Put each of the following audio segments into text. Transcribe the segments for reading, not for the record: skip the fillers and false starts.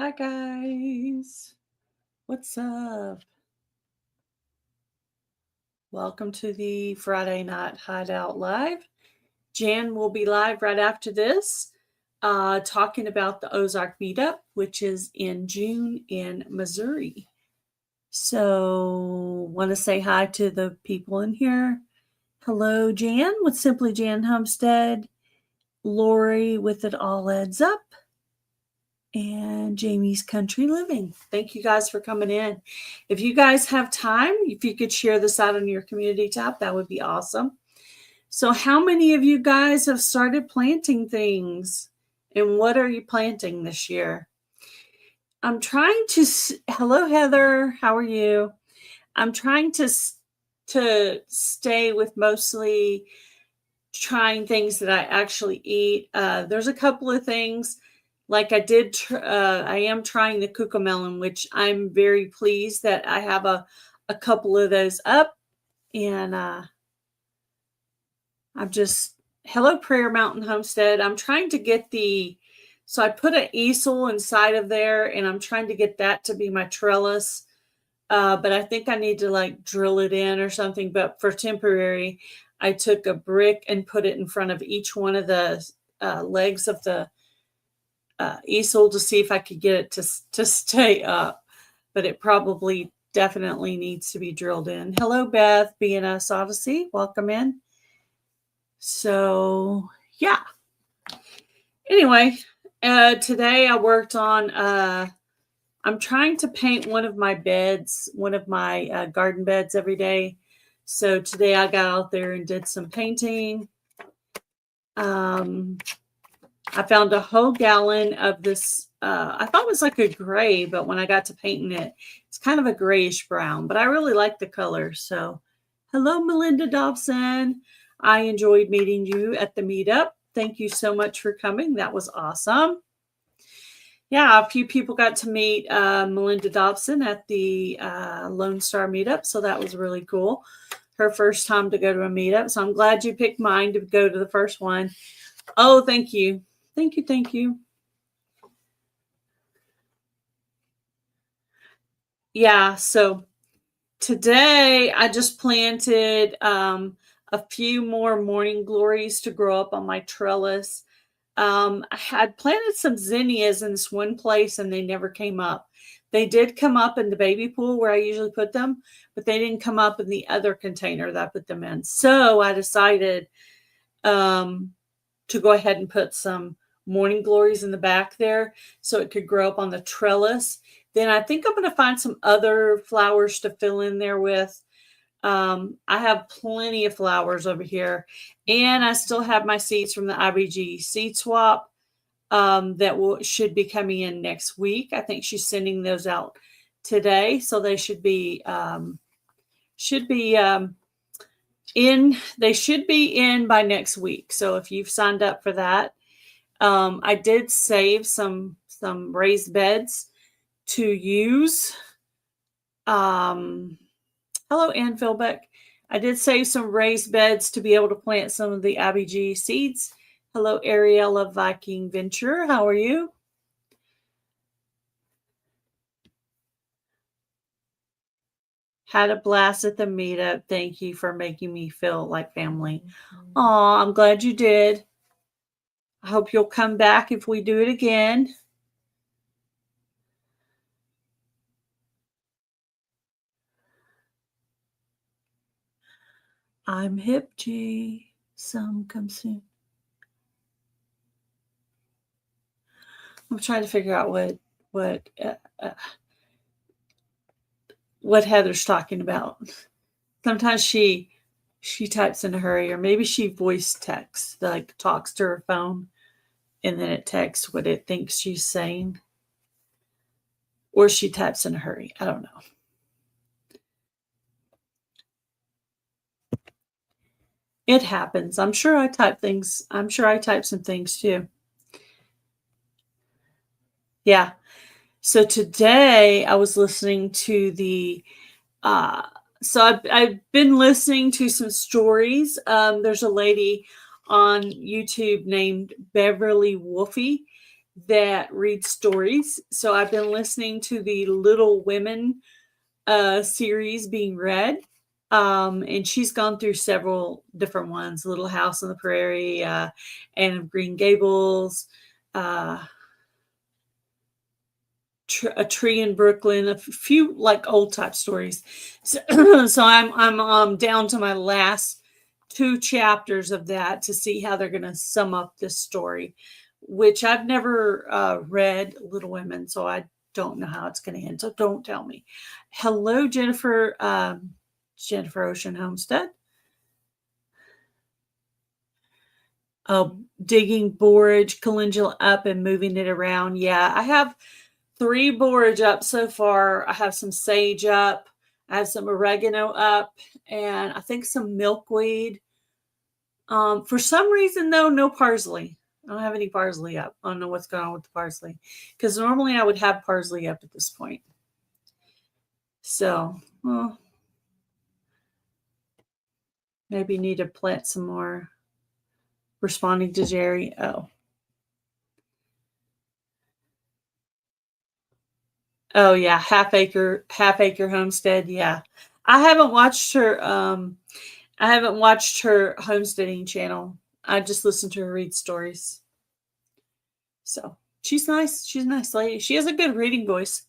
Hi guys, what's up? Welcome to the Friday Night Hideout Live. Jan will be live right after this, talking about the Ozark meetup, which is in June in Missouri. So, want to say hi to the people in here. Hello, Jan with Simply Jan Homestead, Lori with It All Adds Up, and Jamie's Country Living. Thank you guys for coming in. If you guys have time, if you could share this out on your community tab, that would be awesome. So how many of you guys have started planting things? And what are you planting this year? I'm trying to, hello Heather, how are you? I'm trying to stay with mostly trying things that I actually eat. There's a couple of things like I am trying the cucamelon, which I'm very pleased that I have a couple of those up. And I'm just, hello Prayer Mountain Homestead. I'm trying to get so I put an easel inside of there and I'm trying to get that to be my trellis. But I think I need to like drill it in or something. But for temporary, I took a brick and put it in front of each one of the legs of the easel to see if I could get it to stay up. But it probably definitely needs to be drilled in. Hello, Beth, BNS Odyssey. Welcome in. So, yeah. Anyway, today I worked on, I'm trying to paint one of my beds, one of my garden beds every day. So today I got out there and did some painting. I found a whole gallon of this. I thought it was like a gray, but when I got to painting it, it's kind of a grayish brown, but I really like the color. So hello, Melinda Dobson. I enjoyed meeting you at the meetup. Thank you so much for coming. That was awesome. Yeah, a few people got to meet Melinda Dobson at the Lone Star meetup. So that was really cool. Her first time to go to a meetup. So I'm glad you picked mine to go to the first one. Oh, thank you. Thank you. Thank you. Yeah, so today I just planted a few more morning glories to grow up on my trellis. I had planted some zinnias in this one place and they never came up. They did come up in the baby pool where I usually put them, but they didn't come up in the other container that I put them in. So I decided to go ahead and put some morning glories in the back there so it could grow up on the trellis. Then I think I'm going to find some other flowers to fill in there with. I have plenty of flowers over here, and I still have my seeds from the IBG seed swap that should be coming in next week. I think she's sending those out today, so they should be in. They should be in by next week. So if you've signed up for that, I did save some raised beds to use. Hello, Ann Philbeck. I did save some raised beds to be able to plant some of the IBG seeds. Hello, Ariella Viking Venture. How are you? Had a blast at the meetup. Thank you for making me feel like family. Aw, I'm glad you did. I hope you'll come back if we do it again. I'm hip, G. Some come soon. I'm trying to figure out what Heather's talking about. Sometimes she types in a hurry, or maybe she voice texts, like talks to her phone, and then it texts what it thinks she's saying. Or she types in a hurry. I don't know. It happens. I'm sure I type some things too. Yeah. So today I was listening to I've been listening to some stories. There's a lady on YouTube named Beverly Wolfie that read stories. So I've been listening to the Little Women series being read. And she's gone through several different ones: Little House on the Prairie, Anne of Green Gables, uh, a Tree in Brooklyn, a few like old type stories. So, so I'm down to my last 2 chapters of that to see how they're going to sum up this story, which I've never read Little Women, so I don't know how it's going to end. So don't tell me. Hello, Jennifer. Jennifer Ocean Homestead. Digging borage, calendula up and moving it around. Yeah, I have 3 borage up so far. I have some sage up. I have some oregano up, and I think some milkweed. For some reason, though, no parsley. I don't have any parsley up. I don't know what's going on with the parsley, because normally I would have parsley up at this point. So, well, maybe need to plant some more. Responding to Jerry. Oh yeah, half acre homestead. Yeah. I haven't watched her homesteading channel. I just listened to her read stories. So she's nice. She's a nice lady. She has a good reading voice.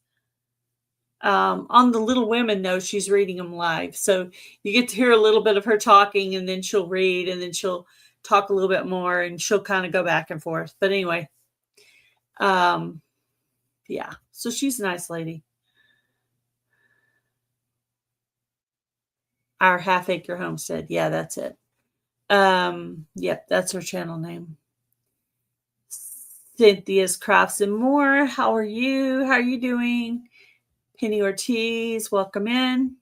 On the Little Women, though, she's reading them live. So you get to hear a little bit of her talking, and then she'll read, and then she'll talk a little bit more, and she'll kind of go back and forth. But anyway, yeah. So she's a nice lady. Our Half Acre Homestead. Yeah, that's it. Yep, that's her channel name. Cynthia's Crafts and More. How are you? How are you doing? Penny Ortiz, welcome in.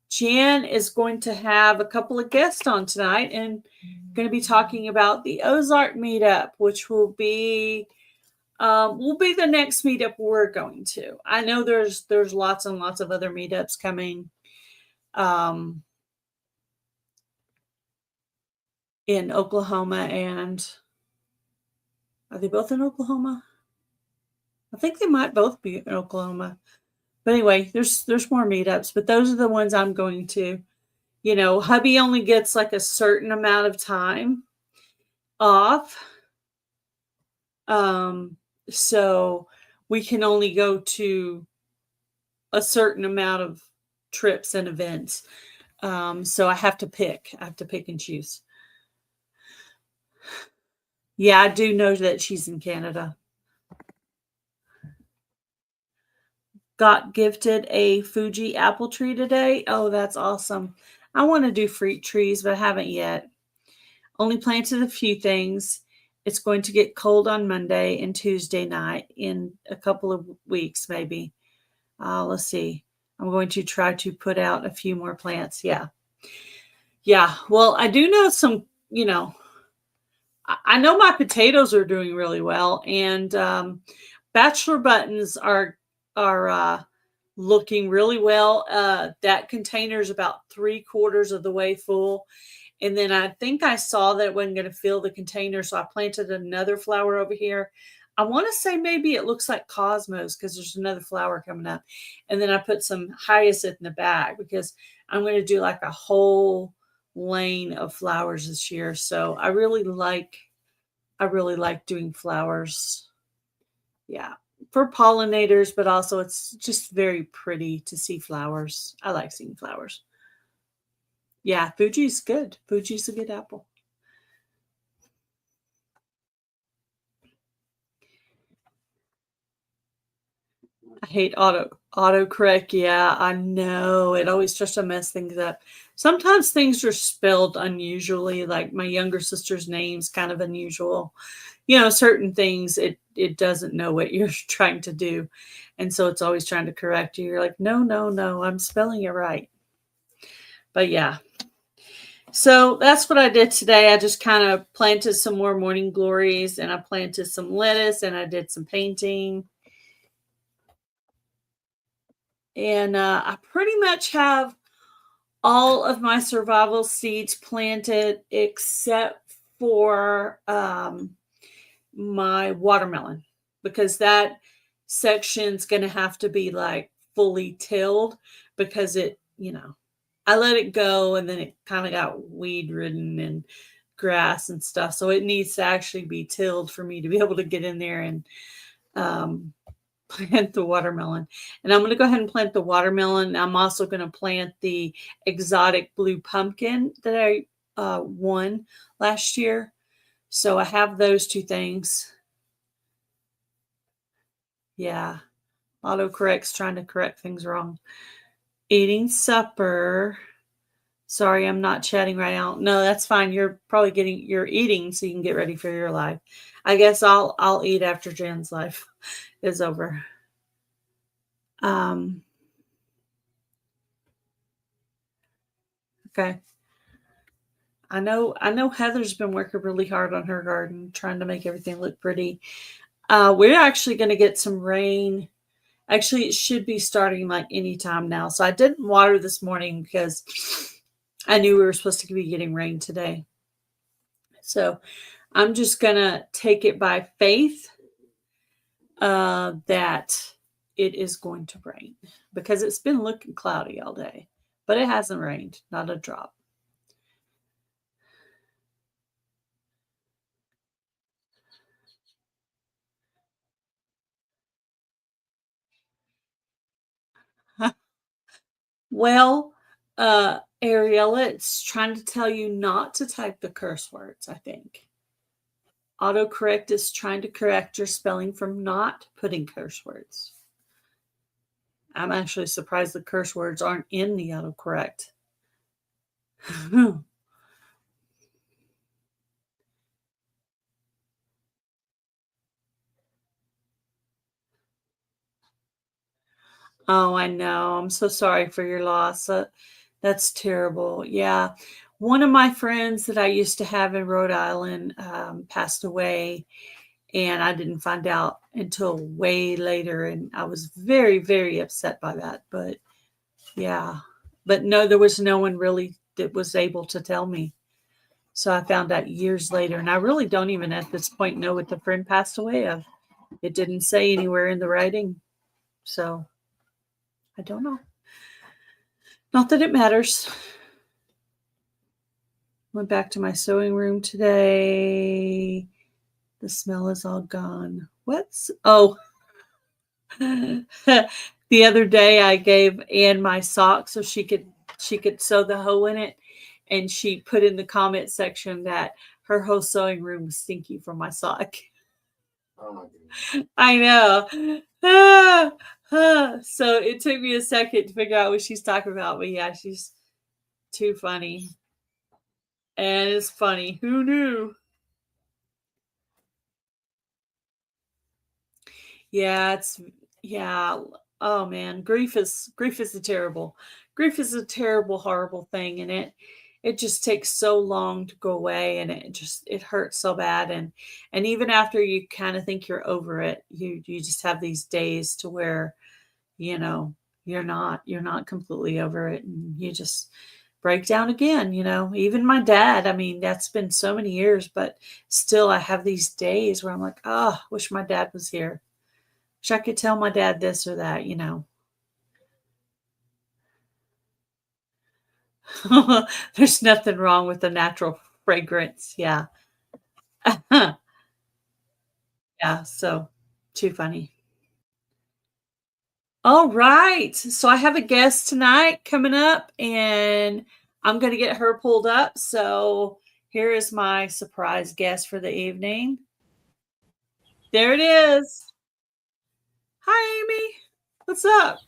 Jan is going to have a couple of guests on tonight and going to be talking about the Ozark meetup, which will be the next meetup we're going to. I know there's lots and lots of other meetups coming in Oklahoma, and are they both in Oklahoma? I think they might both be in Oklahoma. But anyway, there's more meetups, but those are the ones I'm going to. You know, hubby only gets like a certain amount of time off. So we can only go to a certain amount of trips and events. So I have to pick and choose. Yeah, I do know that she's in Canada. Got gifted a Fuji apple tree today. Oh, that's awesome. I want to do fruit trees, but I haven't yet. Only planted a few things. It's going to get cold on Monday and Tuesday night in a couple of weeks, maybe. Let's see. I'm going to try to put out a few more plants. Yeah. Yeah. Well, I do know some, I know my potatoes are doing really well, and bachelor buttons are looking really well. That container is about 3/4 of the way full. And then I think I saw that it wasn't going to fill the container, so I planted another flower over here. I want to say maybe it looks like cosmos because there's another flower coming up. And then I put some hyacinth in the bag because I'm going to do like a whole lane of flowers this year. So I really like doing flowers. Yeah, for pollinators, but also it's just very pretty to see flowers. I like seeing flowers. Yeah, Fuji's good. Fuji's a good apple. I hate autocorrect. Yeah, I know. It always tries to mess things up. Sometimes things are spelled unusually, like my younger sister's name's kind of unusual. Certain things it doesn't know what you're trying to do. And so it's always trying to correct you. You're like, no, I'm spelling it right. But yeah. So that's what I did today. I just kind of planted some more morning glories, and I planted some lettuce, and I did some painting. And I pretty much have all of my survival seeds planted except for my watermelon. because that section's going to have to be like fully tilled because I let it go and then it kind of got weed ridden and grass and stuff. So it needs to actually be tilled for me to be able to get in there and plant the watermelon. And I'm going to go ahead and plant the watermelon. I'm also going to plant the exotic blue pumpkin that I won last year. So I have those two things. Yeah. Autocorrect's trying to correct things wrong. Eating supper. Sorry, I'm not chatting right now. No, that's fine. You're eating so you can get ready for your live. I guess I'll eat after Jan's live is over. Okay. I know Heather's been working really hard on her garden, trying to make everything look pretty. We're actually going to get some rain. Actually, it should be starting like any time now. So I didn't water this morning because I knew we were supposed to be getting rain today. So I'm just going to take it by faith that it is going to rain because it's been looking cloudy all day, but it hasn't rained, not a drop. Well, Ariella, it's trying to tell you not to type the curse words, I think. Autocorrect is trying to correct your spelling from not putting curse words. I'm actually surprised the curse words aren't in the autocorrect. Oh, I know. I'm so sorry for your loss. That's terrible. Yeah. One of my friends that I used to have in Rhode Island passed away, and I didn't find out until way later. And I was very, very upset by that. But yeah. But no, there was no one really that was able to tell me. So I found out years later. And I really don't even at this point know what the friend passed away of. It didn't say anywhere in the writing. So I don't know. Not that it matters. Went back to my sewing room today. The smell is all gone. Oh, the other day I gave Anne my sock so she could sew the hole in it, and she put in the comment section that her whole sewing room was stinky from my sock. Oh my goodness. I know. So it took me a second to figure out what she's talking about, but yeah, she's too funny. And it's funny. Who knew? Yeah, oh man, grief is a terrible, horrible thing, and it just takes so long to go away, and it hurts so bad, and even after you kind of think you're over it, you just have these days to where, you know, you're not completely over it, and you just break down again, Even my dad, I mean, that's been so many years, but still I have these days where I'm like, oh, wish my dad was here. Wish I could tell my dad this or that, There's nothing wrong with the natural fragrance. Yeah. Yeah. So too funny. All right. So I have a guest tonight coming up, and I'm going to get her pulled up. So here is my surprise guest for the evening. There it is. Hi, Amy. What's up?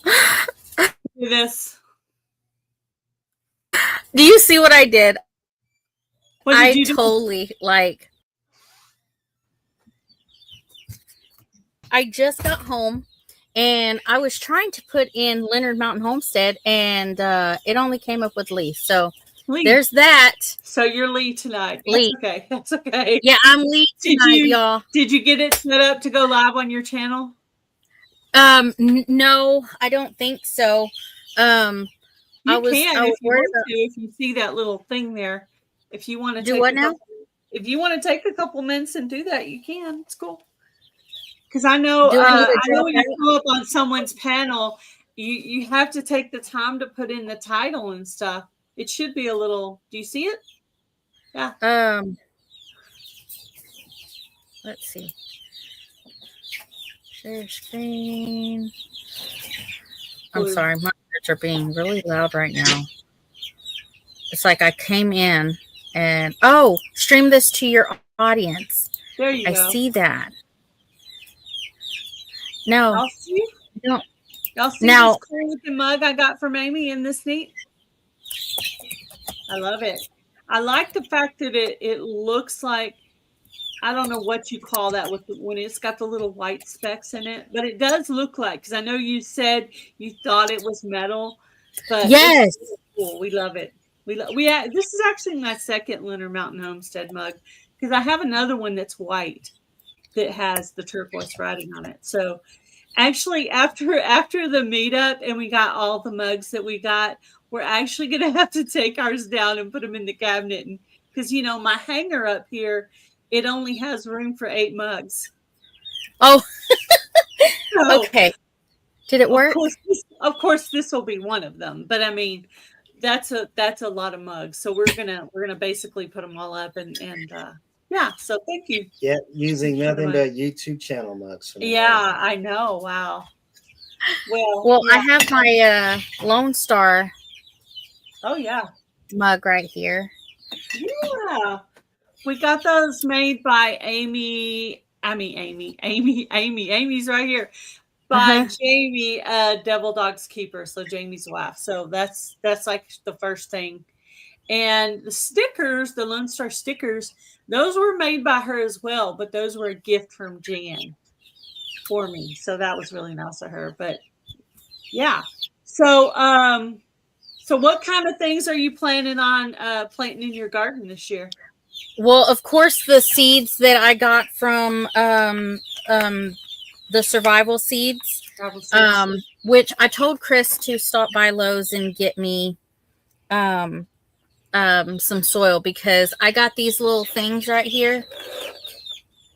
Do this. Do you see what I did? What did you do? Totally I just got home and I was trying to put in Leonard Mountain Homestead, and it only came up with Lee. So Lee. There's that. So you're Lee tonight. Lee. That's okay. That's okay. Yeah, I'm Lee tonight, y'all. Did you get it set up to go live on your channel? No, I don't think so. You can if you want to, if you see that little thing there. If you want to do what now? if you want to take a couple minutes and do that, you can. It's cool. Because I know, Do I need to I know drop when you out? come up on someone's panel, you have to take the time to put in the title and stuff. It should be a little. Do you see it? Yeah. Let's see. Share screen. I'm sorry, my words are being really loud right now. It's like I came in and stream this to your audience. There you I go. see that. No. Y'all see? No. Y'all see Now, this cool looking mug I got from Amy in this neat? I love it. I like the fact that it looks like, I don't know what you call that when it's got the little white specks in it, but it does look like, because I know you said you thought it was metal, but yes. it's really cool. We love it. This is actually my second Leonard Mountain Homestead mug, because I have another one that's white that has the turquoise writing on it. So actually, after the meetup and we got all the mugs that we got, we're actually going to have to take ours down and put them in the cabinet, and because my hanger up here, it only has room for 8 mugs. Oh, So, okay. Did it work? Of course, this will be one of them. But I mean, that's a lot of mugs. So we're gonna basically put them all up and yeah. So thank you. Yeah, using nothing but YouTube channel mugs. Yeah, I know. Wow. Well, yeah. I have my Lone Star. Oh yeah. Mug right here. Yeah. We got those made by Amy. Amy's right here. By Jamie, Devil Dog's Keeper. So Jamie's wife. So that's like the first thing. And the stickers, the Lone Star stickers, those were made by her as well, but those were a gift from Jan for me. So that was really nice of her. But yeah. So so what kind of things are you planning on planting in your garden this year? Well, of course, the seeds that I got from the survival seeds, which I told Chris to stop by Lowe's and get me some soil, because I got these little things right here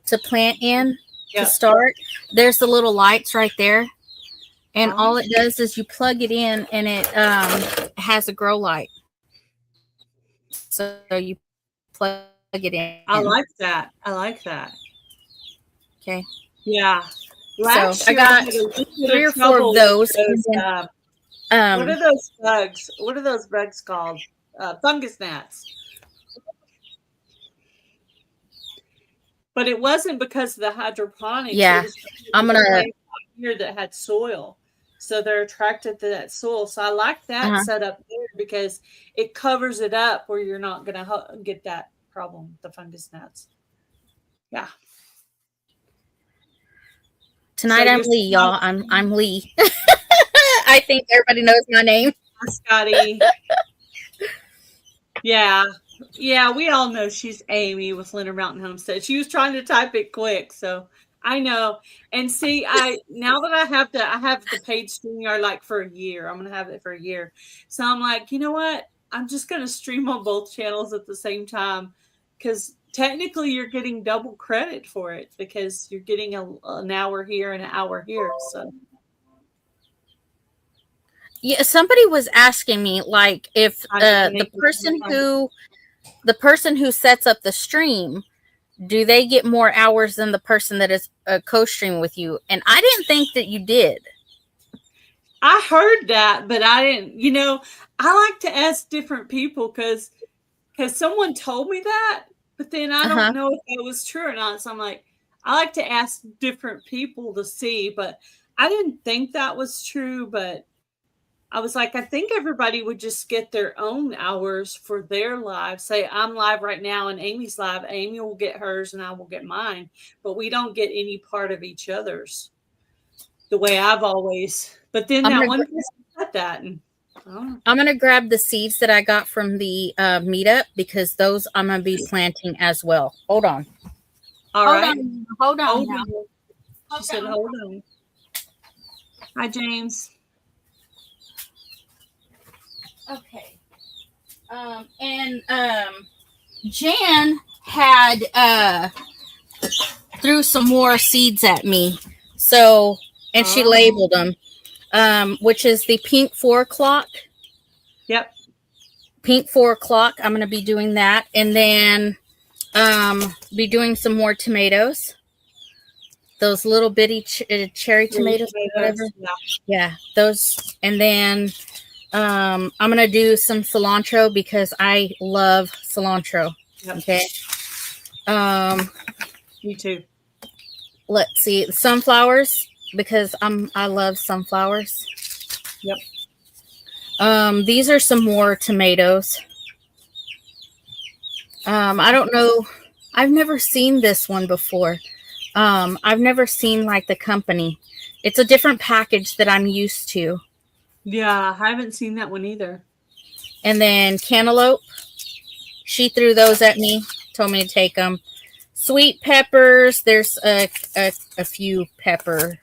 to plant in to start. There's the little lights right there. And all it does is you plug it in and it has a grow light. So you plug it in. I like that. Okay. Yeah. Last year I got 3 or 4 of those. What are those bugs? What are those bugs called? Fungus gnats. But it wasn't because of the hydroponics. Yeah. I'm going to here that had soil. So they're attracted to that soil. So I like that setup there, because it covers it up where you're not going to get that problem, the fungus gnats. Yeah. Tonight I'm Lee, y'all. I'm Lee. I think everybody knows my name. Scotty. Yeah. Yeah, we all know she's Amy with Leonard Mountain Homestead. She was trying to type it quick, so I know. And see, now that I have the paid StreamYard like for a year. I'm gonna have it for a year. So I'm like, you know what? I'm just gonna stream on both channels at the same time, because technically you're getting double credit for it, because you're getting an hour here and an hour here. So yeah, somebody was asking me, like, if the person who sets up the stream, do they get more hours than the person that is co-stream with you? And I didn't think that you did. I heard that, but I didn't. I like to ask different people, because someone told me that, but then I don't know if it was true or not. So I'm like, I like to ask different people to see, but I didn't think that was true. But I was like, I think everybody would just get their own hours for their live. Say I'm live right now and Amy's live. Amy will get hers and I will get mine, but we don't get any part of each other's, the way I've always. But then that one person said that. And I'm going to grab the seeds that I got from the meetup, because those I'm going to be planting as well. Hold on. All right. Hold on. She said, hold on. Hi, James. Okay. Jan had threw some more seeds at me. So, and she labeled them, which is the pink 4 o'clock. Yep. Pink 4 o'clock. I'm going to be doing that. And then be doing some more tomatoes. Those little bitty cherry tomatoes. Whatever. Yeah, those. And then I'm going to do some cilantro because I love cilantro. Yep. Okay. Me too. Let's see, sunflowers because I love sunflowers. Yep. These are some more tomatoes. I don't know. I've never seen this one before. I've never seen like the company. It's a different package that I'm used to. Yeah, I haven't seen that one either. And then cantaloupe. She threw those at me, told me to take them. Sweet peppers. There's a few pepper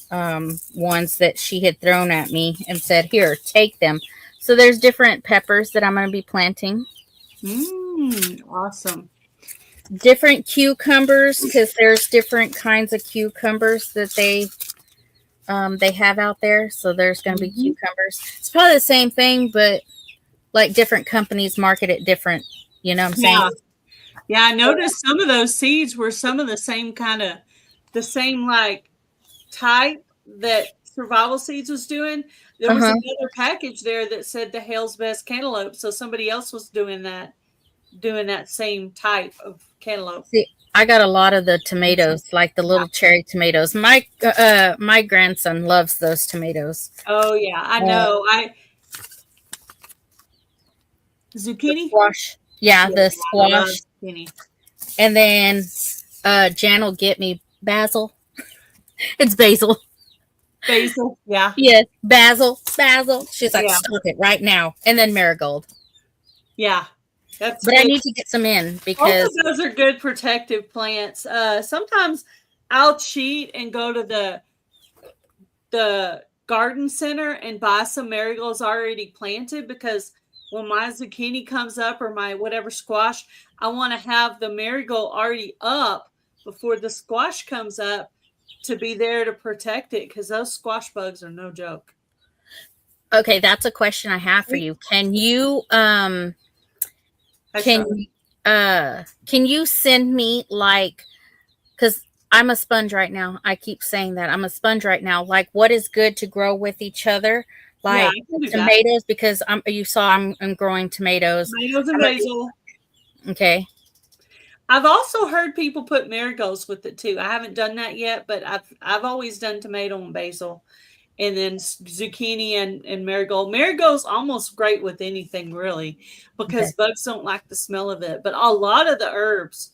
ones that she had thrown at me and said, here, take them. So there's different peppers that I'm going to be planting. Awesome. Different cucumbers because there's different kinds of cucumbers that they have out there. So there's going to be cucumbers. It's probably the same thing, but like different companies market it different. You know what I'm saying? Yeah, I noticed some of those seeds were some of the same like type that Survival Seeds was doing. There was another package there that said the Hale's Best Cantaloupe. So somebody else was doing that same type of cantaloupe. See, I got a lot of the tomatoes, like the little cherry tomatoes. My grandson loves those tomatoes. Oh yeah, I know. Zucchini? Squash. Yeah, the squash. And then Jan will get me basil. It's basil. Basil, yeah. Yes, basil. She's like, stop it right now. And then marigold. Yeah. But good. I need to get some in because both of those are good protective plants. Sometimes I'll cheat and go to the garden center and buy some marigolds already planted because when my zucchini comes up or my whatever squash, I want to have the marigold already up before the squash comes up to be there to protect it because those squash bugs are no joke. Okay, that's a question I have for you. Can you can you send me like, because I'm a sponge right now. I keep saying that I'm a sponge right now. Like, what is good to grow with each other? Like tomatoes, because you saw I'm growing tomatoes. Tomatoes and basil. Okay. I've also heard people put marigolds with it too. I haven't done that yet, but I've always done tomato and basil, and then zucchini and marigold. Marigold's almost great with anything really, because bugs don't like the smell of it. But a lot of the herbs,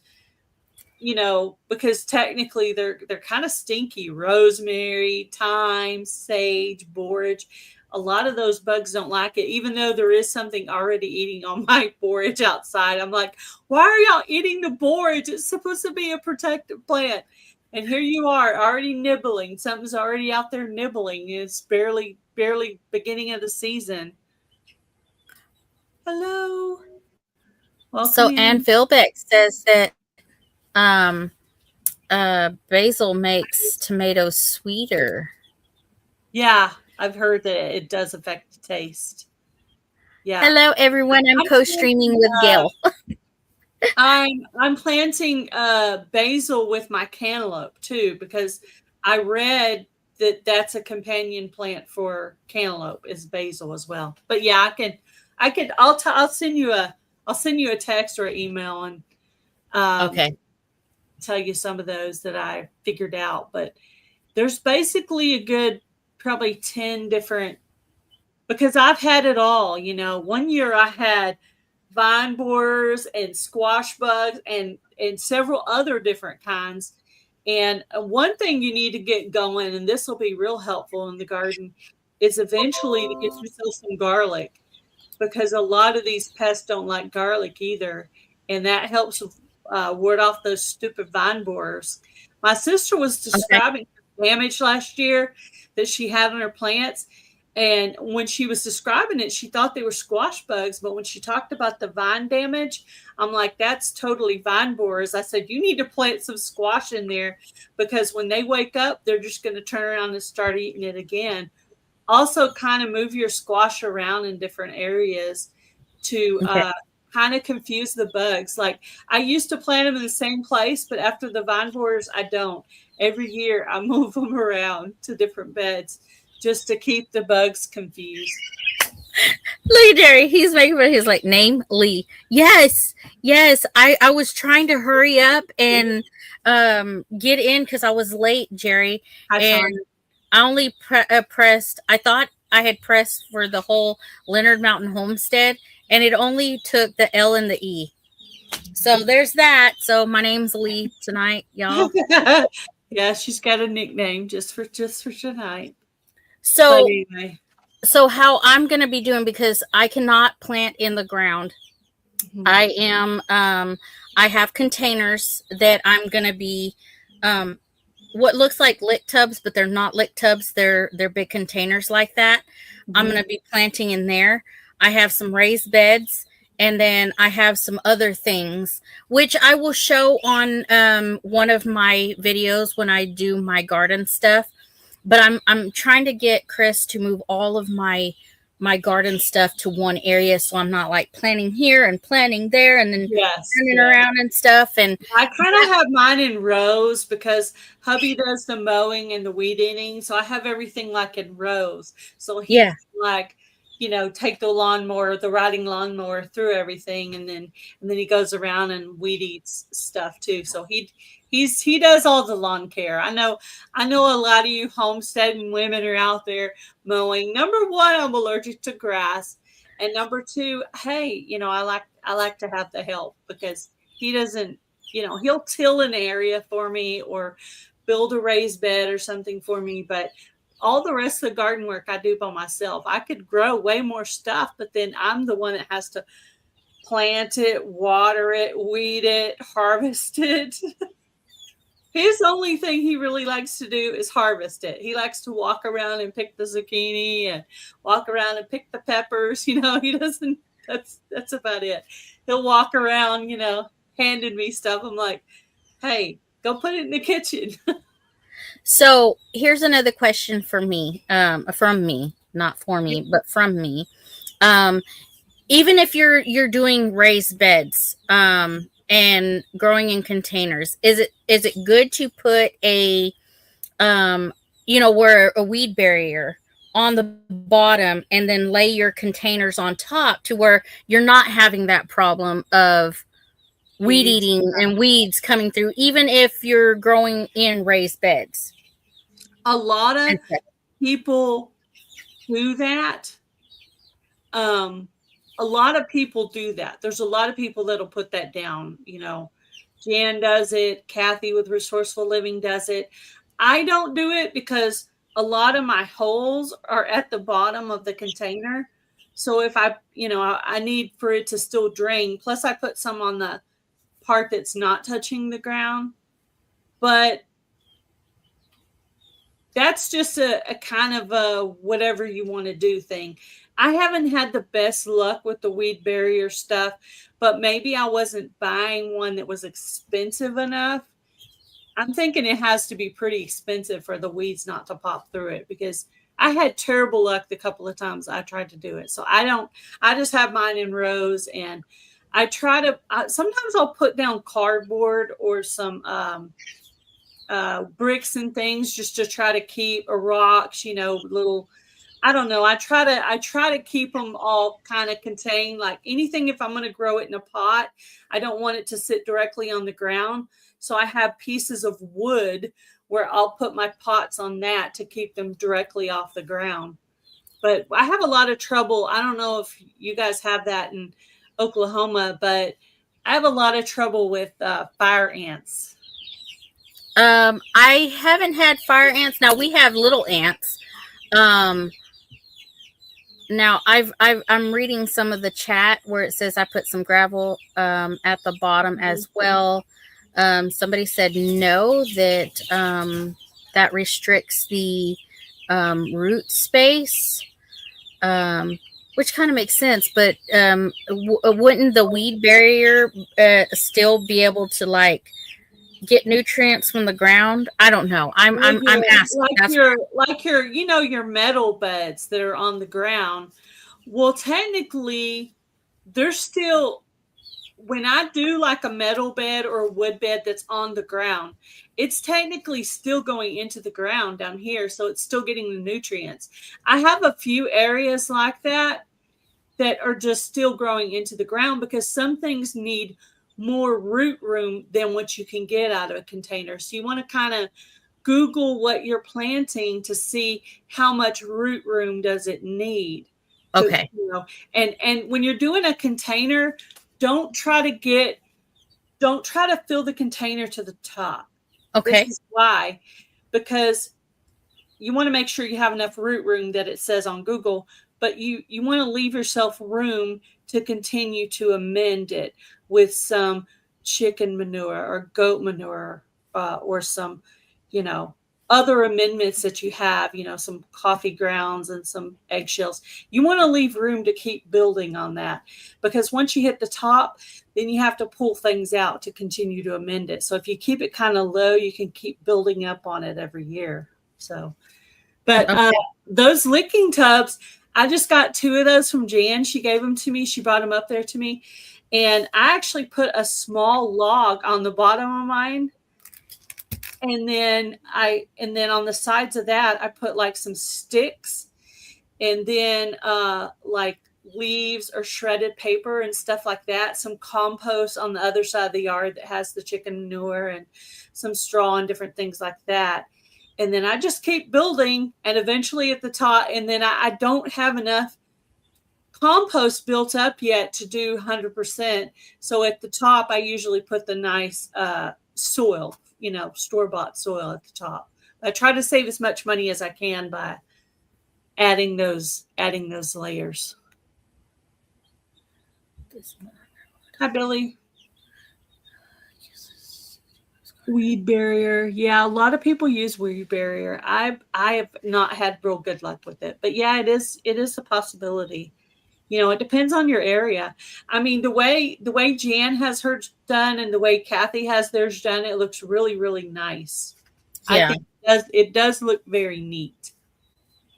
you know, because technically they're kind of stinky. Rosemary, thyme, sage, borage. A lot of those bugs don't like it, even though there is something already eating on my borage outside. I'm like, why are y'all eating the borage? It's supposed to be a protective plant. And here you are already nibbling. Something's already out there nibbling. It's barely beginning of the season. Hello. Welcome so in. Ann Philbeck says that basil makes tomatoes sweeter. Yeah. I've heard that it does affect the taste. Yeah. Hello, everyone. I'm co-streaming with Gail. I'm planting basil with my cantaloupe too, because I read that that's a companion plant for cantaloupe is basil as well. But yeah, I'll send you a text or an email and tell you some of those that I figured out. But there's basically a good probably 10 different, because I've had it all. You know, one year I had vine borers and squash bugs and several other different kinds. And one thing you need to get going, and this will be real helpful in the garden, is eventually to get yourself some garlic, because a lot of these pests don't like garlic either. And that helps ward off those stupid vine borers. My sister was describing damage last year that she had on her plants, And when she was describing it, she thought they were squash bugs. But when she talked about the vine damage, I'm like, that's totally vine borers. I said, you need to plant some squash in there because when they wake up, they're just going to turn around and start eating it again. Also, kind of move your squash around in different areas to kind of confuse the bugs. Like I used to plant them in the same place, but after the vine borers, I don't. Every year I move them around to different beds just to keep the bugs confused. Look at Jerry. He's making fun. He's like, name Lee. Yes. I was trying to hurry up and get in because I was late, Jerry. And I only pressed. I thought I had pressed for the whole Leonard Mountain Homestead, and it only took the L and the E. So there's that. So my name's Lee tonight, y'all. Yeah, she's got a nickname just for tonight. So anyway. So how I'm going to be doing, because I cannot plant in the ground. Mm-hmm. I have containers that I'm going to be, what looks like lick tubs, but they're not lick tubs. They're big containers like that. Mm-hmm. I'm going to be planting in there. I have some raised beds, and then I have some other things, which I will show on one of my videos when I do my garden stuff. But I'm trying to get Chris to move all of my garden stuff to one area, so I'm not like planting here and planting there and then turning around and stuff. And I kind of have mine in rows because hubby does the mowing and the weed eating, so I have everything like in rows. So he's like, you know, take the riding lawnmower through everything, and then he goes around and weed eats stuff too. So he does all the lawn care. I know a lot of you homesteading women are out there mowing. Number one, I'm allergic to grass, and number two, hey, you know, I like to have the help because he doesn't, you know, he'll till an area for me or build a raised bed or something for me, but all the rest of the garden work I do by myself. I could grow way more stuff, but then I'm the one that has to plant it, water it, weed it, harvest it. His only thing he really likes to do is harvest it. He likes to walk around and pick the zucchini and walk around and pick the peppers. You know, he doesn't, that's about it. He'll walk around, you know, handing me stuff. I'm like, hey, go put it in the kitchen. So here's another question for me, from me, not for me, but from me. Even if you're doing raised beds, and growing in containers, is it good to put a, where a weed barrier on the bottom and then lay your containers on top to where you're not having that problem of weed eating and weeds coming through, even if you're growing in raised beds? A lot of people do that. A lot of people do that. There's a lot of people that'll put that down. You know, Jan does it. Kathy with Resourceful Living does it. I don't do it because a lot of my holes are at the bottom of the container. So if I need for it to still drain. Plus I put some on the part that's not touching the ground. But that's just a kind of a whatever you want to do thing. I haven't had the best luck with the weed barrier stuff, but maybe I wasn't buying one that was expensive enough. I'm thinking it has to be pretty expensive for the weeds not to pop through it, because I had terrible luck the couple of times I tried to do it. So I just have mine in rows, and I try to, sometimes I'll put down cardboard or some bricks and things just to try to keep, or rocks, you know, little, I don't know. I try to keep them all kind of contained. Like anything, if I'm going to grow it in a pot, I don't want it to sit directly on the ground. So I have pieces of wood where I'll put my pots on that to keep them directly off the ground. But I have a lot of trouble. I don't know if you guys have that in Oklahoma, but I have a lot of trouble with fire ants. I haven't had fire ants. Now we have little ants. Now I'm reading some of the chat where it says I put some gravel at the bottom as well. Somebody said no, that that restricts the root space. which kind of makes sense. But wouldn't the weed barrier still be able to like get nutrients from the ground? I don't know. I'm asking. Like your metal beds that are on the ground. Well, technically, they're still, when I do like a metal bed or a wood bed that's on the ground, it's technically still going into the ground down here. So it's still getting the nutrients. I have a few areas like that are just still growing into the ground because some things need more root room than what you can get out of a container. So you want to kind of Google what you're planting to see how much root room does it need. Okay. And when you're doing a container, don't try to fill the container to the top. Okay. This is why, because you want to make sure you have enough root room that it says on Google, but you want to leave yourself room to continue to amend it with some chicken manure or goat manure or some, other amendments that you have, some coffee grounds and some eggshells. You want to leave room to keep building on that, because once you hit the top, then you have to pull things out to continue to amend it. So if you keep it kind of low, you can keep building up on it every year. So, but those licking tubs, I just got 2 of those from Jan. She gave them to me. She brought them up there to me. And I actually put a small log on the bottom of mine. And then on the sides of that, I put like some sticks and then like leaves or shredded paper and stuff like that. Some compost on the other side of the yard that has the chicken manure and some straw and different things like that. And then I just keep building, and eventually at the top, and then I don't have enough compost built up yet to do 100%. So at the top, I usually put the nice soil, store-bought soil at the top. I try to save as much money as I can by adding those layers. Hi, Billy. Weed barrier. Yeah, a lot of people use weed barrier. I have not had real good luck with it. But yeah, it is a possibility. It depends on your area. I mean, the way Jan has hers done and the way Kathy has theirs done, it looks really, really nice. Yeah. I think it does look very neat.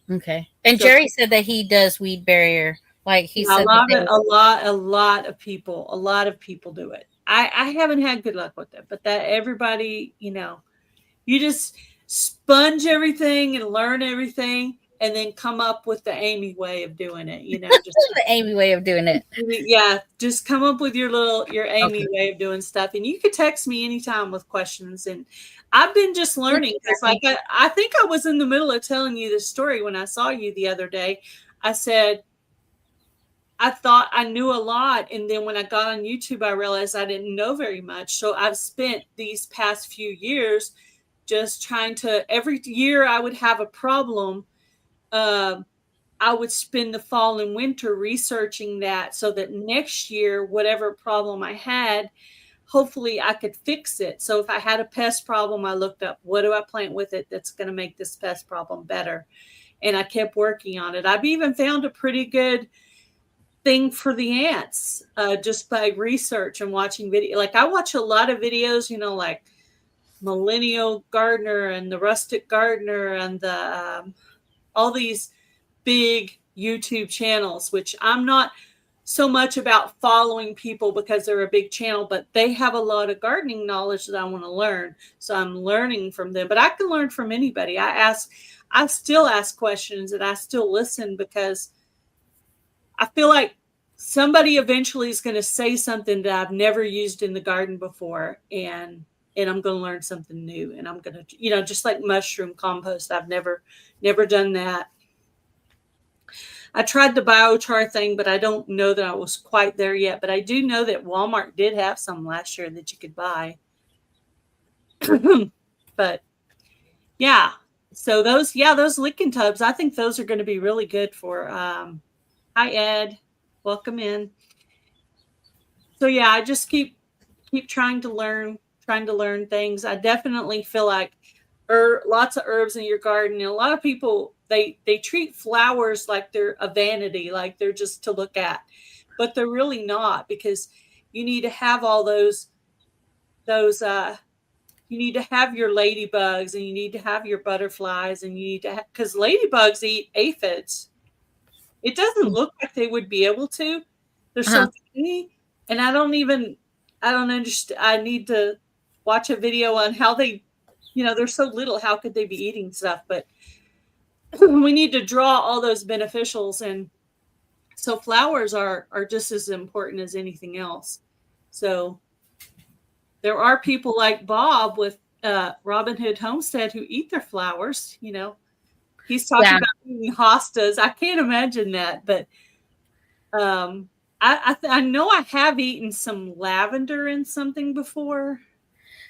Okay. And so, Jerry said that he does weed barrier. Like he said, a lot of people do it. I haven't had good luck with it, but that everybody, you just sponge everything and learn everything and then come up with the Amy way of doing it, just the Amy way of doing it. Yeah. Just come up with your Amy way of doing stuff. And you can text me anytime with questions. And I've been just learning because I think I was in the middle of telling you this story when I saw you the other day. I said, I thought I knew a lot. And then when I got on YouTube, I realized I didn't know very much. So I've spent these past few years just trying to, every year I would have a problem. I would spend the fall and winter researching that so that next year, whatever problem I had, hopefully I could fix it. So if I had a pest problem, I looked up, what do I plant with it that's going to make this pest problem better? And I kept working on it. I've even found a pretty good thing for the ants just by research and watching video. Like I watch a lot of videos, like Millennial Gardener and the Rustic Gardener and the all these big YouTube channels, which I'm not so much about following people because they're a big channel, but they have a lot of gardening knowledge that I want to learn. So I'm learning from them, but I can learn from anybody. I still ask questions and I still listen because I feel like somebody eventually is going to say something that I've never used in the garden before. And I'm going to learn something new, and I'm going to, just like mushroom compost. I've never done that. I tried the biochar thing, but I don't know that I was quite there yet. But I do know that Walmart did have some last year that you could buy. But yeah, so those licking tubs, I think those are going to be really good for, hi, Ed, welcome in. So yeah, I just keep trying to learn things. I definitely feel like lots of herbs in your garden. And a lot of people, they treat flowers like they're a vanity, like they're just to look at, but they're really not, because you need to have all those you need to have your ladybugs, and you need to have your butterflies, and you need to because ladybugs eat aphids. It doesn't look like they would be able to. They're so tiny, and I don't understand. I need to watch a video on how they, they're so little. How could they be eating stuff? But we need to draw all those beneficials, and so flowers are just as important as anything else. So there are people like Bob with Robin Hood Homestead who eat their flowers. He's talking about eating hostas. I can't imagine that, but I know I have eaten some lavender in something before,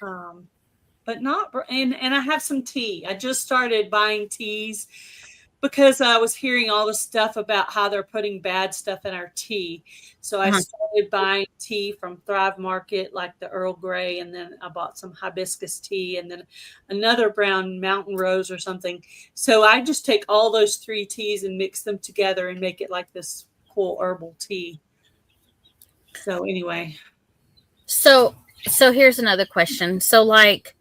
but not. And I have some tea. I just started buying teas because I was hearing all the stuff about how they're putting bad stuff in our tea. So I started buying tea from Thrive Market, like the Earl Grey, and then I bought some hibiscus tea, and then another brown mountain rose or something. So I just take all those 3 teas and mix them together and make it like this cool herbal tea. So anyway. So here's another question. So like,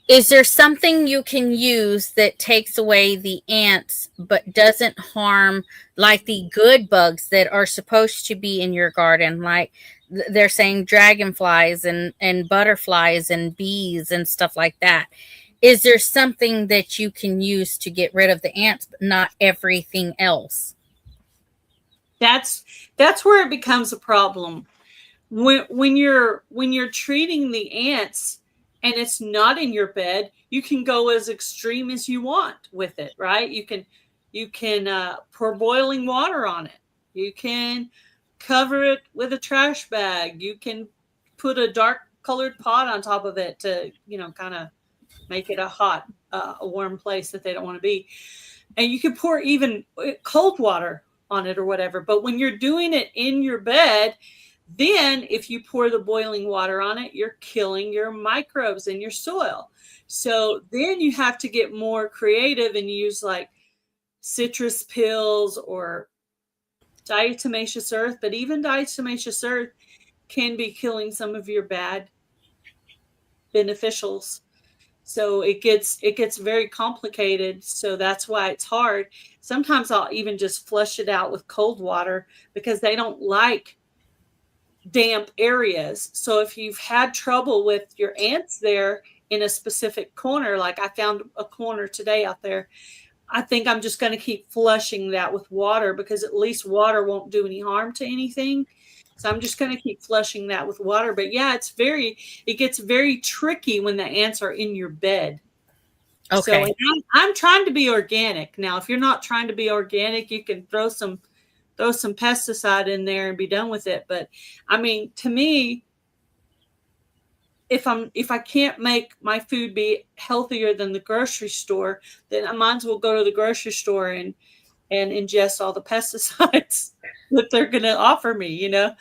is there something you can use that takes away the ants but doesn't harm like the good bugs that are supposed to be in your garden? Like they're saying dragonflies and butterflies and bees and stuff like that. Is there something that you can use to get rid of the ants, but not everything else? That's where it becomes a problem. When you're treating the ants, and it's not in your bed, you can go as extreme as you want with it, right? You can pour boiling water on it. You can cover it with a trash bag. You can put a dark colored pot on top of it to, kind of make it a warm place that they don't want to be. And you can pour even cold water on it or whatever. But when you're doing it in your bed, then if you pour the boiling water on it, you're killing your microbes in your soil. So then you have to get more creative and use like citrus pills or diatomaceous earth. But even diatomaceous earth can be killing some of your bad beneficials. So it gets very complicated. So that's why it's hard. Sometimes I'll even just flush it out with cold water because they don't like damp areas. So if you've had trouble with your ants there in a specific corner, like I found a corner today out there, I think I'm just going to keep flushing that with water because at least water won't do any harm to anything. So I'm just going to keep flushing that with water. But yeah, it gets very tricky when the ants are in your bed. Okay. So I'm trying to be organic. Now, if you're not trying to be organic, you can throw some pesticide in there and be done with it. But I mean, to me, if I can't make my food be healthier than the grocery store, then I might as well go to the grocery store and ingest all the pesticides that they're going to offer me, So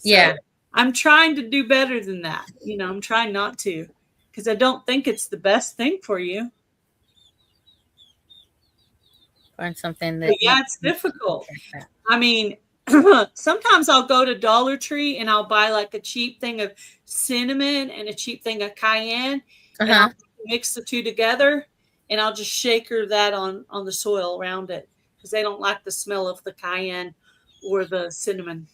yeah. I'm trying to do better than that. I'm trying not to, because I don't think it's the best thing for you. Find something that. But yeah, it's difficult. I mean, sometimes I'll go to Dollar Tree and I'll buy like a cheap thing of cinnamon and a cheap thing of cayenne, and I'll mix the two together, and I'll just shaker that on the soil around it because they don't like the smell of the cayenne or the cinnamon.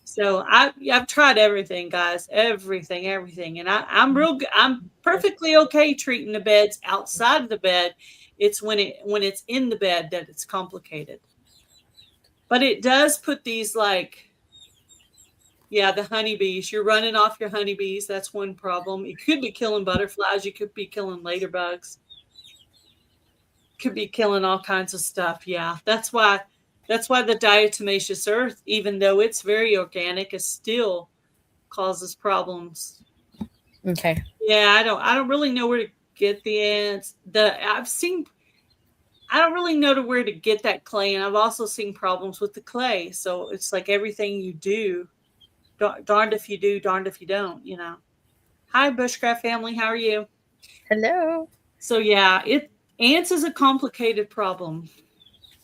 So I've tried everything, guys, everything, and I'm perfectly okay treating the beds outside of the bed. It's when it's in the bed that it's complicated. But it does put these the honeybees. You're running off your honeybees. That's one problem. You could be killing butterflies. You could be killing ladybugs. Could be killing all kinds of stuff. Yeah, that's why the diatomaceous earth, even though it's very organic, it still causes problems. Okay. Yeah, I don't really know where to get the ants. I don't really know where to get that clay, and I've also seen problems with the clay. So it's like everything you do, darned if you do, darned if you don't. Hi, Bushcraft family. How are you? Hello. So yeah, ants is a complicated problem.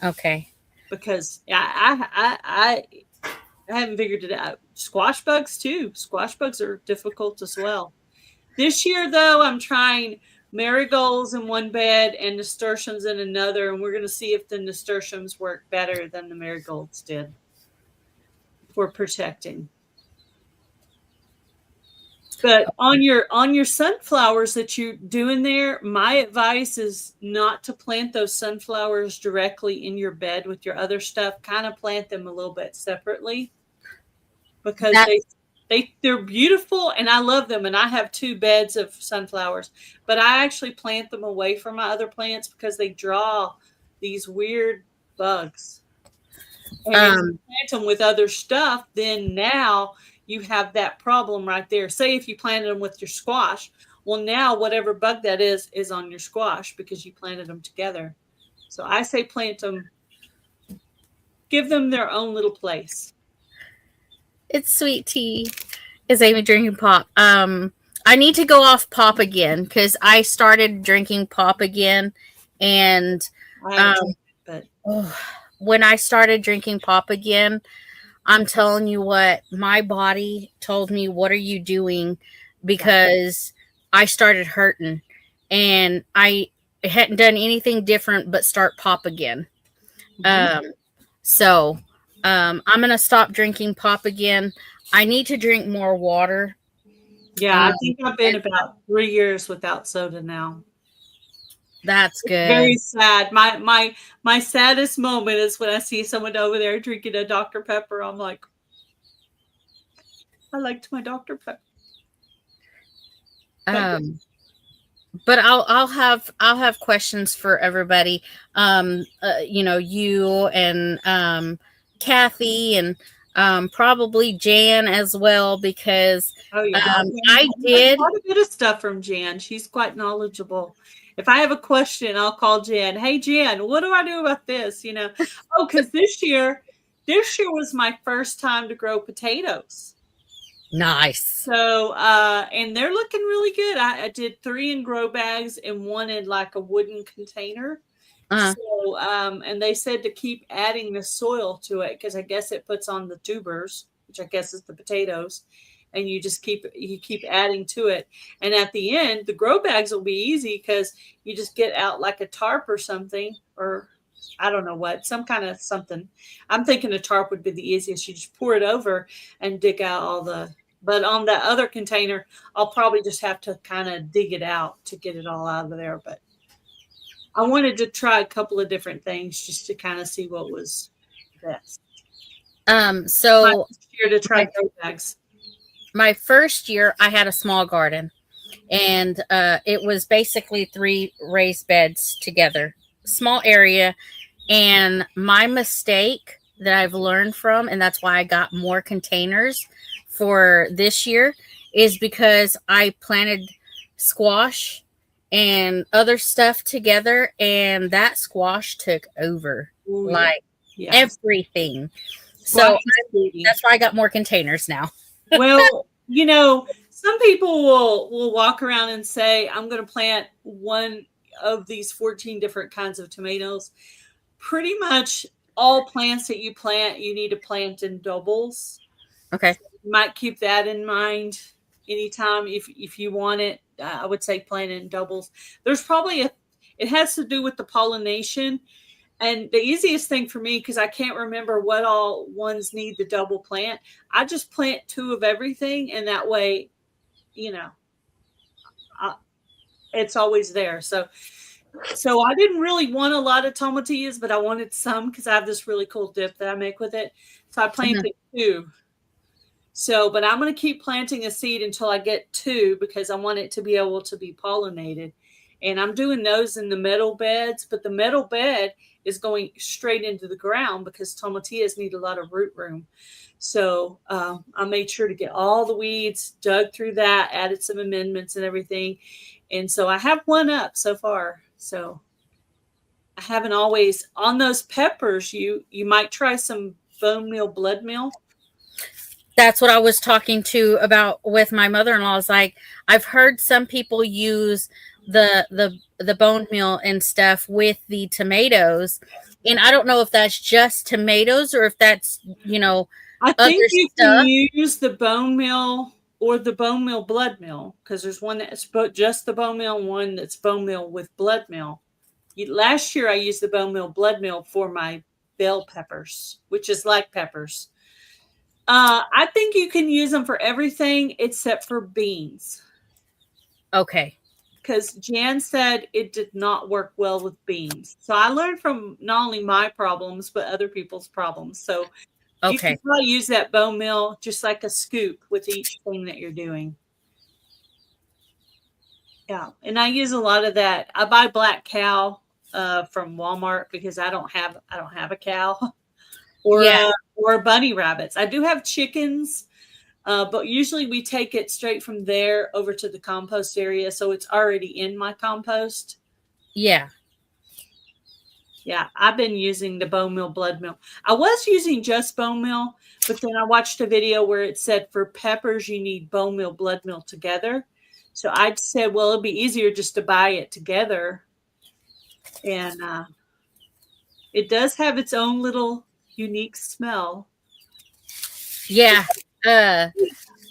Okay. Because I haven't figured it out. Squash bugs too. Squash bugs are difficult as well. This year though, I'm trying marigolds in one bed and nasturtiums in another, and we're going to see if the nasturtiums work better than the marigolds did for protecting. But on your sunflowers that you're doing there, my advice is not to plant those sunflowers directly in your bed with your other stuff. Kind of plant them a little bit separately because they're beautiful and I love them. And I have 2 beds of sunflowers, but I actually plant them away from my other plants because they draw these weird bugs. And if you plant them with other stuff, then now you have that problem right there. Say if you planted them with your squash, well, now whatever bug that is on your squash because you planted them together. So I say plant them, give them their own little place. It's sweet tea. Is Amy drinking pop? I need to go off pop again because I started drinking pop again, and when I started drinking pop again, I'm telling you what, my body told me, "What are you doing?" Because I started hurting, and I hadn't done anything different but start pop again. So I'm gonna stop drinking pop again. I need to drink more water. Yeah, I think I've been about 3 years without soda now. That's good. Very sad. My saddest moment is when I see someone over there drinking a Dr. Pepper. I'm like, I liked my Dr. Pepper. But I'll have questions for everybody. You and Kathy and probably Jan as well because I did quite a bit of stuff from Jan. She's quite knowledgeable. If I have a question, I'll call Jan. Hey Jan, what do I do about this? Because this year was my first time to grow potatoes. Nice. So, and they're looking really good. I did 3 in grow bags and 1 in like a wooden container. So, and they said to keep adding the soil to it because I guess it puts on the tubers, which I guess is the potatoes, and you keep adding to it. And at the end, the grow bags will be easy because you just get out like a tarp or something, or I don't know what, some kind of something. I'm thinking a tarp would be the easiest. You just pour it over and dig out all the. But on the other container, I'll probably just have to kind of dig it out to get it all out of there. But I wanted to try a couple of different things just to kind of see what was best. So year to try grow bags. My first year, I had a small garden, and it was basically 3 raised beds together, small area. And my mistake that I've learned from, and that's why I got more containers for this year, is because I planted squash and other stuff together, and that squash took over everything. So that's why I got more containers now. Well, some people will walk around and say, I'm going to plant one of these 14 different kinds of tomatoes. Pretty much all plants that you plant, you need to plant in doubles. Okay. So you might keep that in mind anytime if you want it. I would say plant it in doubles. There's probably it has to do with the pollination. And the easiest thing for me, because I can't remember what all ones need the double plant, I just plant 2 of everything. And that way, it's always there. So I didn't really want a lot of tomatillas, but I wanted some because I have this really cool dip that I make with it. So I planted 2. So, but I'm going to keep planting a seed until I get 2 because I want it to be able to be pollinated. And I'm doing those in the metal beds, but the metal bed is going straight into the ground because tomatillas need a lot of root room. So I made sure to get all the weeds, dug through that, added some amendments and everything. And so I have 1 up so far. So I haven't always, on those peppers, you might try some bone meal, blood meal. That's what I was talking to about with my mother-in-law. Is like, I've heard some people use the bone meal and stuff with the tomatoes, and I don't know if that's just tomatoes or if that's, I other think you can stuff. use the bone meal or the bone meal blood meal, because there's one that's just the bone meal and one that's bone meal with blood meal. Last year I used the bone meal blood meal for my bell peppers, which is like peppers. I think you can use them for everything except for beans, Okay. because Jan said it did not work well with beans. So I learned from not only my problems, but other people's problems. So you can Okay. probably use that bone meal just like a scoop with each thing that you're doing. Yeah. And I use a lot of that. I buy black cow from Walmart because I don't have a cow Yeah. or bunny rabbits. I do have chickens. But usually we take it straight from there over to the compost area. So it's already in my compost. Yeah. Yeah, I've been using the bone meal, blood meal. I was using just bone meal, but then I watched a video where it said for peppers, you need bone meal, blood meal together. So I said, well, it'd be easier just to buy it together. And it does have its own little unique smell. Yeah. That's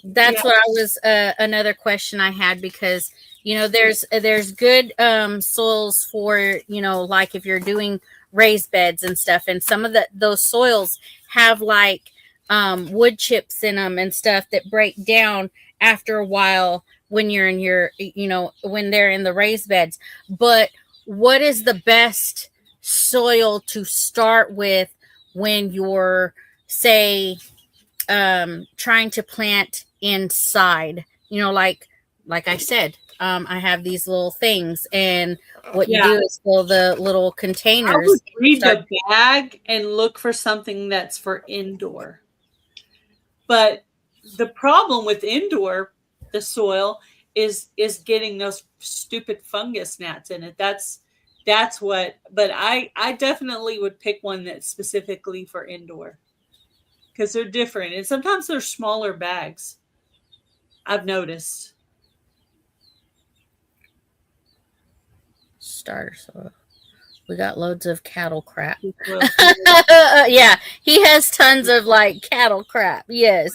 Yeah. what I was another question I had, because there's good soils for, like if you're doing raised beds and stuff, and some of those soils have like wood chips in them and stuff that break down after a while when you're in when they're in the raised beds. But what is the best soil to start with when you're, say, trying to plant inside, like I said, I have these little things, and what you do is fill the little I containers would and read start. the bag and look for something that's for indoor. But the problem with indoor, the soil is getting those stupid fungus gnats in it. That's what. But I definitely would pick one that's specifically for indoor, because they're different, and sometimes they're smaller bags. I've noticed. Starter soil. We got loads of cattle crap. Well, Yeah, he has tons of like cattle crap. Yes.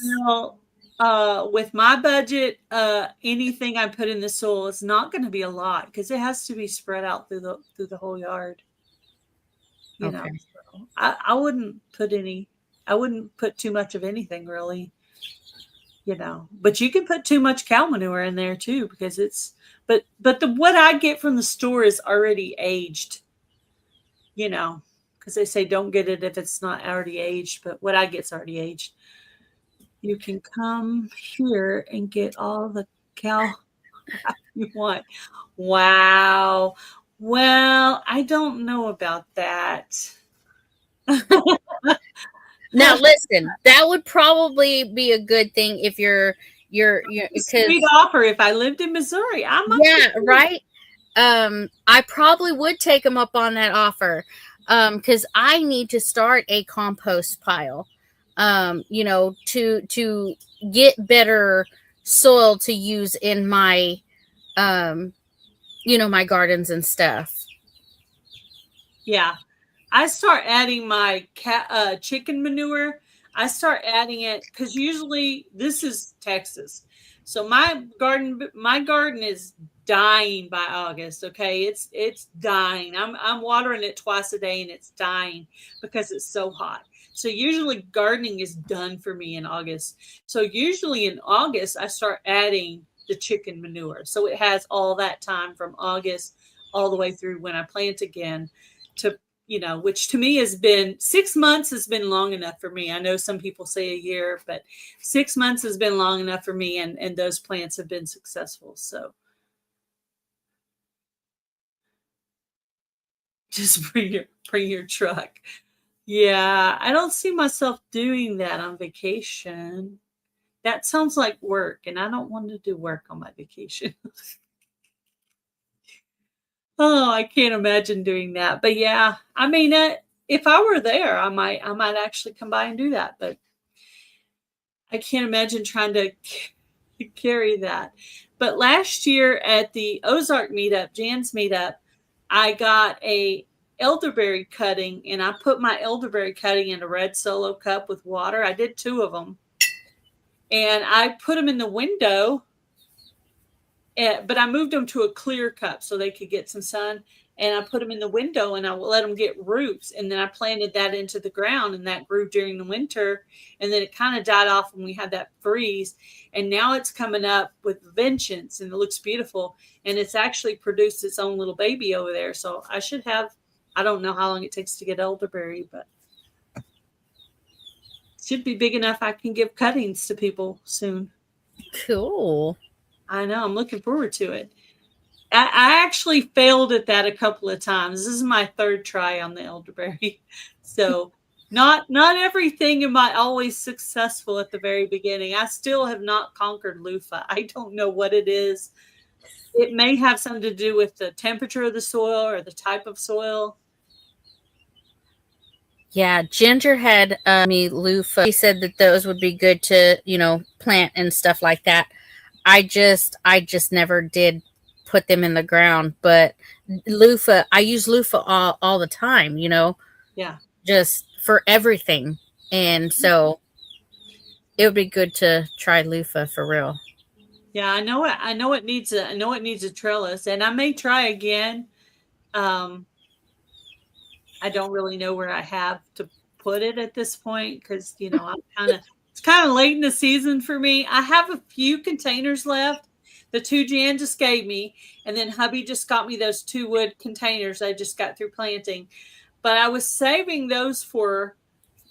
with my budget, anything I put in the soil is not going to be a lot because it has to be spread out through the whole yard. Okay. So I wouldn't put I wouldn't put too much of anything really. But you can put too much cow manure in there too, because but what I get from the store is already aged. Because they say don't get it if it's not already aged, but what I get's already aged. You can come here and get all the cow you want. Wow. Well, I don't know about that. Now listen, that would probably be a good thing if you're because Sweet offer. If I lived in Missouri, I might. yeah, right. I probably would take them up on that offer, because I need to start a compost pile, to get better soil to use in my, my gardens and stuff. Yeah. I start adding my chicken manure. I start adding it because usually this is Texas. So my garden is dying by August. Okay. It's dying. I'm watering it twice a day and it's dying because it's so hot. So usually gardening is done for me in August. So usually in August, I start adding the chicken manure. So it has all that time from August all the way through when I plant again to, which to me has been 6 months has been long enough for me. I know some people say a year, but 6 months has been long enough for me. And those plants have been successful. So just bring your truck. Yeah. I don't see myself doing that on vacation. That sounds like work, and I don't want to do work on my vacation. Oh, I can't imagine doing that. But yeah, I mean, if I were there, I might actually come by and do that. But I can't imagine trying to carry that. But last year at the Ozark meetup, Jan's meetup, I got a elderberry cutting, and I put my elderberry cutting in a red Solo cup with water. I did 2 of them, and I put them in the window. But I moved them to a clear cup so they could get some sun. And I put them in the window, and I let them get roots. And then I planted that into the ground, and that grew during the winter. And then it kind of died off when we had that freeze. And now it's coming up with vengeance, and it looks beautiful. And it's actually produced its own little baby over there. So I should have, I don't know how long it takes to get elderberry, but it should be big enough I can give cuttings to people soon. Cool. I know. I'm looking forward to it. I actually failed at that a couple of times. This is my 3rd try on the elderberry. So not everything am I always successful at the very beginning. I still have not conquered loofah. I don't know what it is. It may have something to do with the temperature of the soil or the type of soil. Yeah, Ginger had me loofah. He said that those would be good to, plant and stuff like that. I just never did put them in the ground, but loofah, I use loofah all the time, Yeah. just for everything. And so it would be good to try loofah for real. Yeah, I know it needs a trellis, and I may try again. I don't really know where I have to put it at this point because it's kind of late in the season for me. I have a few containers left. The 2 Jan just gave me, and then hubby just got me those 2 wood containers I just got through planting. But I was saving those for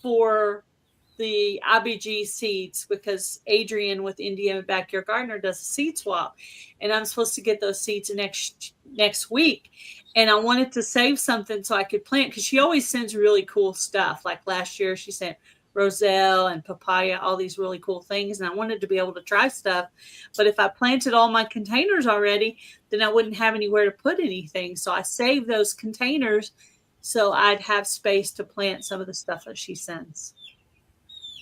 the IBG seeds because Adrian with Indiana Backyard Gardener does a seed swap, and I'm supposed to get those seeds next week. And I wanted to save something so I could plant because she always sends really cool stuff. Like last year, she sent roselle and papaya, all these really cool things. And I wanted to be able to try stuff. But if I planted all my containers already, then I wouldn't have anywhere to put anything. So I saved those containers so I'd have space to plant some of the stuff that she sends.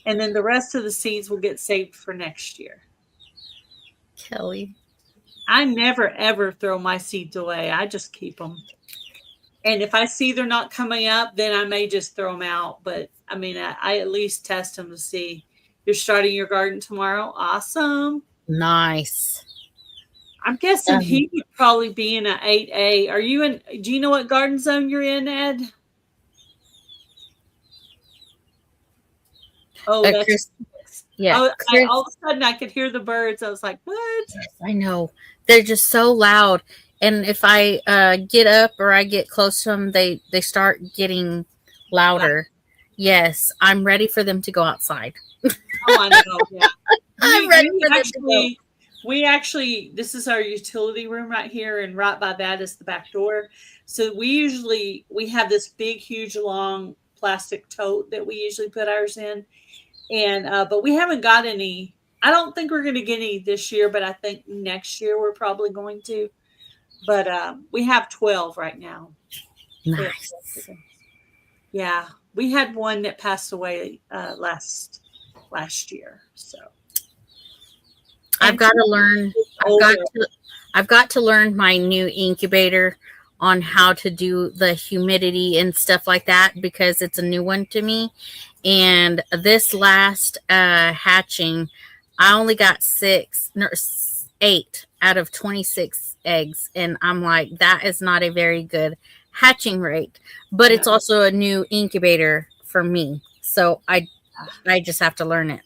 And then the rest of the seeds will get saved for next year. Kelly. I never, ever throw my seeds away. I just keep them. And if I see they're not coming up, then I may just throw them out. But, I mean, I at least test them to see. You're starting your garden tomorrow? Awesome. Nice. I'm guessing he would probably be in an 8A. Do you know what garden zone you're in, Ed? Oh, that's Chris, yeah. all of a sudden I could hear the birds. I was like, what? Yes, I know. They're just so loud. And if I get up or I get close to them, they start getting louder. Yes, I'm ready for them to go outside. Oh, I know. Yeah. I'm ready for them to go. We actually, this is our utility room right here, and right by that is the back door. So we have this big, huge, long plastic tote that we usually put ours in. And but we haven't got any. I don't think we're going to get any this year, but I think next year we're probably going to. But we have 12 right now. Nice. Yeah, we had one that passed away last year. So I've got to learn. I've got to learn my new incubator on how to do the humidity and stuff like that because it's a new one to me. And this last hatching, I only got 8 out of 26 eggs. And I'm like, that is not a very good hatching rate. But it's also a new incubator for me. So I just have to learn it.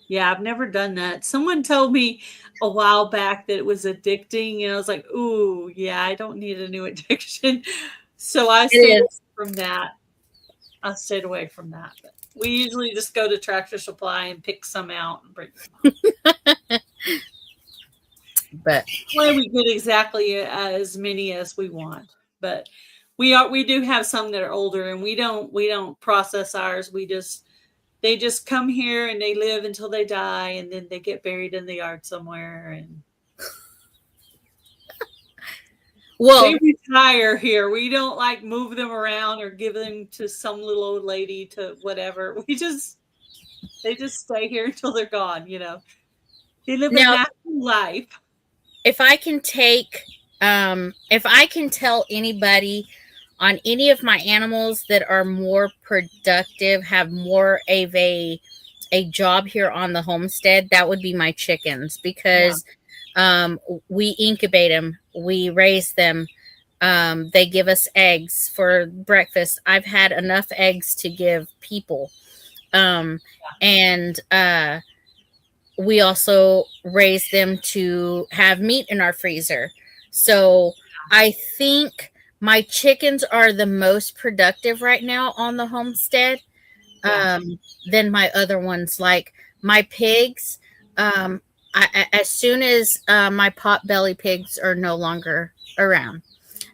Yeah, I've never done that. Someone told me a while back that it was addicting. And I was like, ooh, yeah, I don't need a new addiction. So I stayed away from that. But we usually just go to Tractor Supply and pick some out and bring them up. But we get exactly as many as we want. But we do have some that are older, and we don't process ours. They just come here and they live until they die, and then they get buried in the yard somewhere. And they retire here. We don't like move them around or give them to some little old lady to whatever. We just They just stay here until they're gone, you know. They live a Now, natural life. if I can tell anybody on any of my animals that are more productive, have more of a job here on the homestead, that would be my chickens, because we incubate them, we raise them, they give us eggs for breakfast. I've had enough eggs to give people, and we also raise them to have meat in our freezer. So I think my chickens are the most productive right now on the homestead, than my other ones. Like my pigs, as soon as my potbelly pigs are no longer around,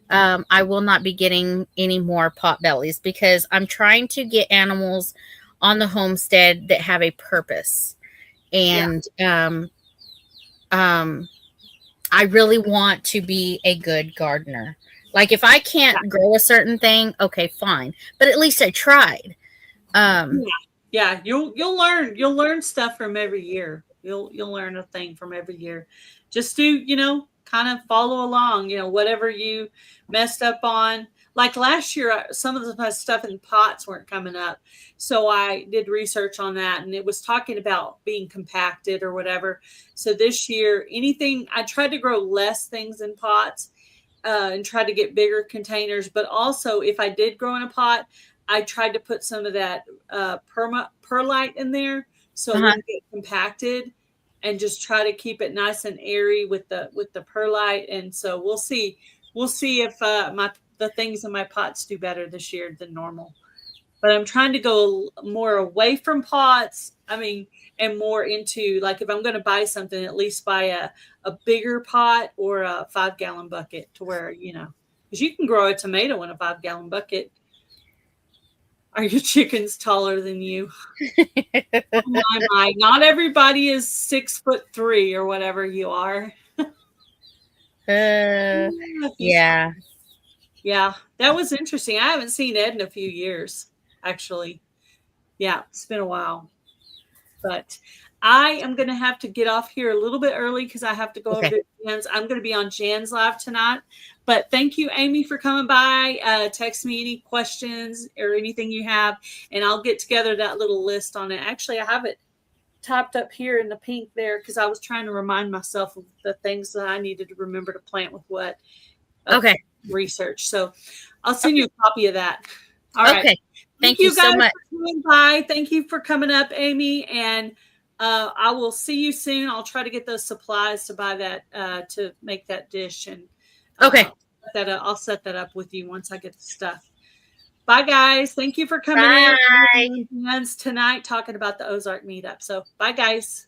I will not be getting any more potbellies, because I'm trying to get animals on the homestead that have a purpose. And I really want to be a good gardener. Like if I can't grow a certain thing, okay, fine, but at least I tried. You'll learn stuff from every year. You'll learn a thing from every year. Just do, kind of follow along, whatever you messed up on. Like last year, some of the stuff in pots weren't coming up. So I did research on that, and it was talking about being compacted or whatever. So this year, I tried to grow less things in pots and try to get bigger containers. But also, if I did grow in a pot, I tried to put some of that perlite in there so it wouldn't get compacted, and just try to keep it nice and airy with the perlite. And so we'll see if the things in my pots do better this year than normal. But I'm trying to go more away from pots. And more into, like, if I'm going to buy something, at least buy a bigger pot or a 5-gallon bucket, to where, because you can grow a tomato in a 5-gallon bucket. Are your chickens taller than you? My. Not everybody is 6'3" or whatever you are. Yeah. Yeah, that was interesting. I haven't seen Ed in a few years, actually. Yeah, it's been a while. But I am going to have to get off here a little bit early because I have to go over to Jan's. I'm going to be on Jan's live tonight. But thank you, Amy, for coming by. Text me any questions or anything you have, and I'll get together that little list on it. Actually, I have it topped up here in the pink there because I was trying to remind myself of the things that I needed to remember to plant with what research. So I'll send you a copy of that. All right. Thank you so much. For coming by. Thank you for coming up, Amy. And I will see you soon. I'll try to get those supplies to buy that to make that dish. And I'll set that up with you once I get the stuff. Bye, guys. Thank you for coming in. Tonight talking about the Ozark meetup. So bye, guys.